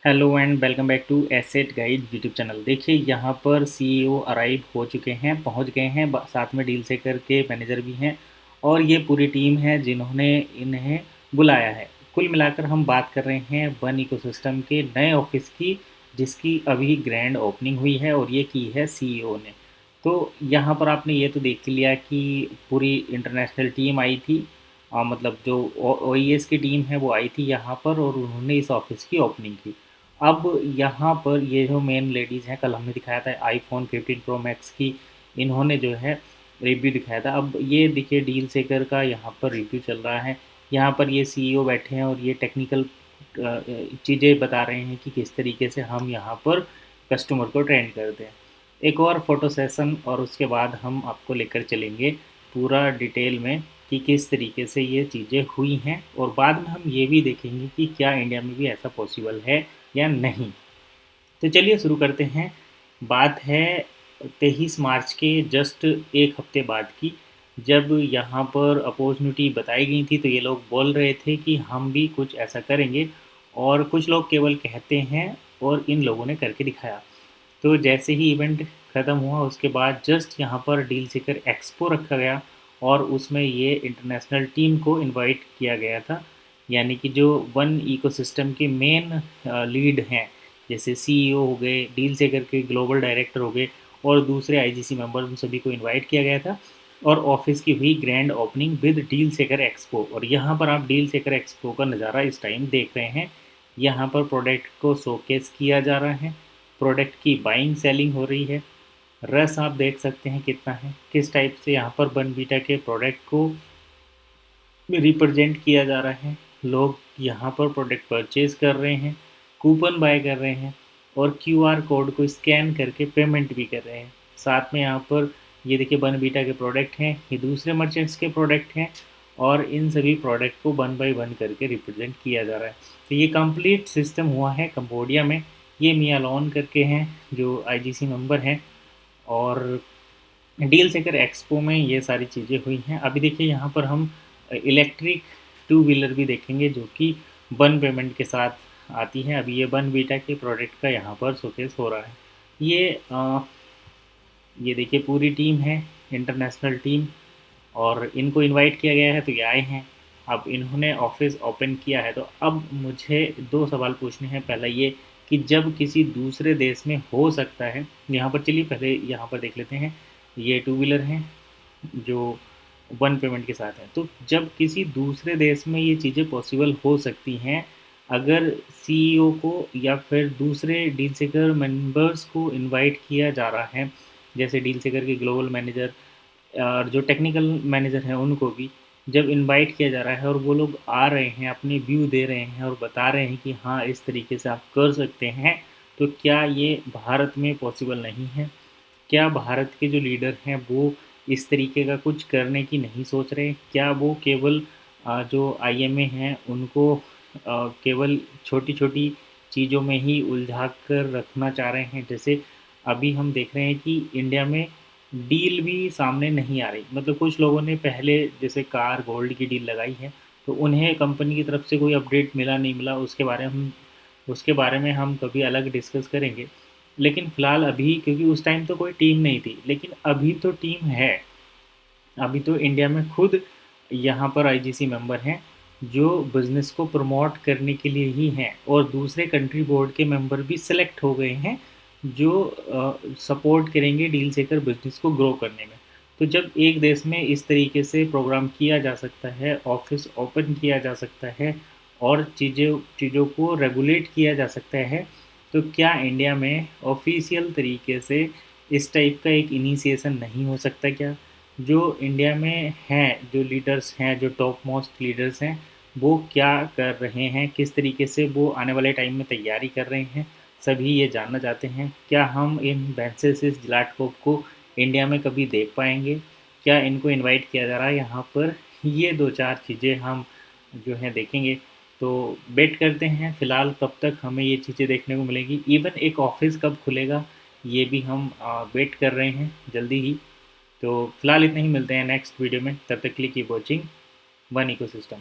Hello and welcome back to Asset Guide YouTube channel. देखिए यहाँ पर सीईओ अराइव हो चुके हैं, पहुँच गए हैं, साथ में डील सेकर के मैनेजर भी हैं और ये पूरी टीम है जिन्होंने इन्हें बुलाया है। कुल मिलाकर हम बात कर रहे हैं वन इकोसिस्टम के नए ऑफिस की, जिसकी अभी ग्रैंड ओपनिंग हुई है और ये की है सीईओ ने। तो यहाँ पर आपने ये तो देख लिया कि पूरी इंटरनेशनल टीम आई थी, मतलब जो OES की टीम है वो आई थी यहाँ पर और उन्होंने इस ऑफिस की ओपनिंग की। अब यहाँ पर ये जो मेन लेडीज़ हैं, कल हमने दिखाया था आईफोन 15 प्रो मैक्स की, इन्होंने जो है रिव्यू दिखाया था। अब ये देखिए डील सेकर का यहाँ पर रिव्यू चल रहा है। यहाँ पर ये सीईओ बैठे हैं और ये टेक्निकल चीज़ें बता रहे हैं कि किस तरीके से हम यहाँ पर कस्टमर को ट्रेंड करते हैं। एक और फोटो सेशन और उसके बाद हम आपको लेकर चलेंगे पूरा डिटेल में कि किस तरीके से ये चीज़ें हुई हैं और बाद में हम ये भी देखेंगे कि क्या इंडिया में भी ऐसा पॉसिबल है या नहीं। तो चलिए शुरू करते हैं। बात है 23 मार्च के जस्ट एक हफ्ते बाद की, जब यहाँ पर अपॉर्चुनिटी बताई गई थी तो ये लोग बोल रहे थे कि हम भी कुछ ऐसा करेंगे, और कुछ लोग केवल कहते हैं और इन लोगों ने करके दिखाया। तो जैसे ही इवेंट ख़त्म हुआ उसके बाद जस्ट यहाँ पर डील सीकर एक्सपो रखा गया और उसमें ये इंटरनेशनल टीम को इनवाइट किया गया था, यानी कि जो वन इकोसिस्टम के मेन लीड हैं, जैसे सीईओ हो गए, डील सेकर के ग्लोबल डायरेक्टर हो गए और दूसरे आईजीसी मेंबर, उन सभी को इनवाइट किया गया था। और ऑफिस की हुई ग्रैंड ओपनिंग विद डील सेकर एक्सपो, और यहाँ पर आप डील सेकर एक्सपो का नज़ारा इस टाइम देख रहे हैं। यहाँ पर प्रोडक्ट को शोकेस किया जा रहा है, प्रोडक्ट की बाइंग सेलिंग हो रही है। रस आप देख सकते हैं कितना है, किस टाइप से यहाँ पर बनबीटा के प्रोडक्ट को रिप्रेजेंट किया जा रहा है। लोग यहाँ पर प्रोडक्ट परचेज कर रहे हैं, कूपन बाय कर रहे हैं और क्यूआर कोड को स्कैन करके पेमेंट भी कर रहे हैं। साथ में यहाँ पर ये देखिए बनबीटा के प्रोडक्ट हैं, ये दूसरे मर्चेंट्स के प्रोडक्ट हैं और इन सभी प्रोडक्ट को वन बाय वन करके रिप्रेजेंट किया जा रहा है। तो ये कंप्लीट सिस्टम हुआ है कंबोडिया में। ये मिया लॉन करके हैं जो आईजीसी मेंबर हैं, और डील सेकर एक्सपो में ये सारी चीज़ें हुई हैं। अभी देखिए यहाँ पर हम इलेक्ट्रिक टू व्हीलर भी देखेंगे जो कि वन पेमेंट के साथ आती है। अभी ये वन बीटा के प्रोडक्ट का यहाँ पर शोकेस हो रहा है। ये देखिए पूरी टीम है, इंटरनेशनल टीम, और इनको इनवाइट किया गया है तो ये आए हैं। अब इन्होंने ऑफिस ओपन किया है, तो अब मुझे दो सवाल पूछने हैं। पहला ये कि जब किसी दूसरे देश में हो सकता है, यहाँ पर चलिए पहले यहाँ पर देख लेते हैं। ये टू व्हीलर हैं जो वन पेमेंट के साथ हैं, तो जब किसी दूसरे देश में ये चीज़ें पॉसिबल हो सकती हैं, अगर सीईओ को या फिर दूसरे डील सेकर मेंबर्स को इनवाइट किया जा रहा है, जैसे डील सेकर के ग्लोबल मैनेजर और जो टेक्निकल मैनेजर हैं उनको भी जब इनवाइट किया जा रहा है और वो लोग आ रहे हैं, अपने व्यू दे रहे हैं और बता रहे हैं कि हाँ इस तरीके से आप कर सकते हैं, तो क्या ये भारत में पॉसिबल नहीं है? क्या भारत के जो लीडर हैं वो इस तरीके का कुछ करने की नहीं सोच रहे? क्या वो केवल जो आईएमए हैं उनको केवल छोटी-छोटी चीज़ों में ही उलझा कर रखना चाह रहे हैं? जैसे अभी हम देख रहे हैं कि इंडिया में डील भी सामने नहीं आ रही। मतलब कुछ लोगों ने पहले जैसे कार गोल्ड की डील लगाई है, तो उन्हें कंपनी की तरफ से कोई अपडेट मिला नहीं मिला, उसके बारे में हम कभी अलग डिस्कस करेंगे। लेकिन फ़िलहाल अभी, क्योंकि उस टाइम तो कोई टीम नहीं थी, लेकिन अभी तो टीम है। अभी तो इंडिया में खुद यहाँ पर आईजीसी मेंबर हैं जो बिज़नेस को प्रमोट करने के लिए ही हैं, और दूसरे कंट्री बोर्ड के मेंबर भी सिलेक्ट हो गए हैं जो सपोर्ट करेंगे डील सेकर बिज़नेस को ग्रो करने में। तो जब एक देश में इस तरीके से प्रोग्राम किया जा सकता है, ऑफिस ओपन किया जा सकता है और चीज़ों को रेगुलेट किया जा सकता है, तो क्या इंडिया में ऑफिशियल तरीके से इस टाइप का एक इनिशिएशन नहीं हो सकता क्या? जो इंडिया में हैं, जो लीडर्स हैं, जो टॉप मोस्ट लीडर्स हैं, वो क्या कर रहे हैं, किस तरीके से वो आने वाले टाइम में तैयारी कर रहे हैं, सभी ये जानना चाहते हैं। क्या हम इन वेंसेसिस ज़्लाटकोव को इंडिया में कभी देख पाएंगे? क्या इनको इनवाइट किया जा रहा है यहाँ पर? ये 2-4 चीज़ें हम जो हैं देखेंगे। तो वेट करते हैं फ़िलहाल कब तक हमें ये चीज़ें देखने को मिलेंगी। इवन एक ऑफ़िस कब खुलेगा ये भी हम वेट कर रहे हैं जल्दी ही। तो फ़िलहाल इतना ही, मिलते हैं नेक्स्ट वीडियो में, तब तक के लिए कीप वॉचिंग वन इकोसिस्टम।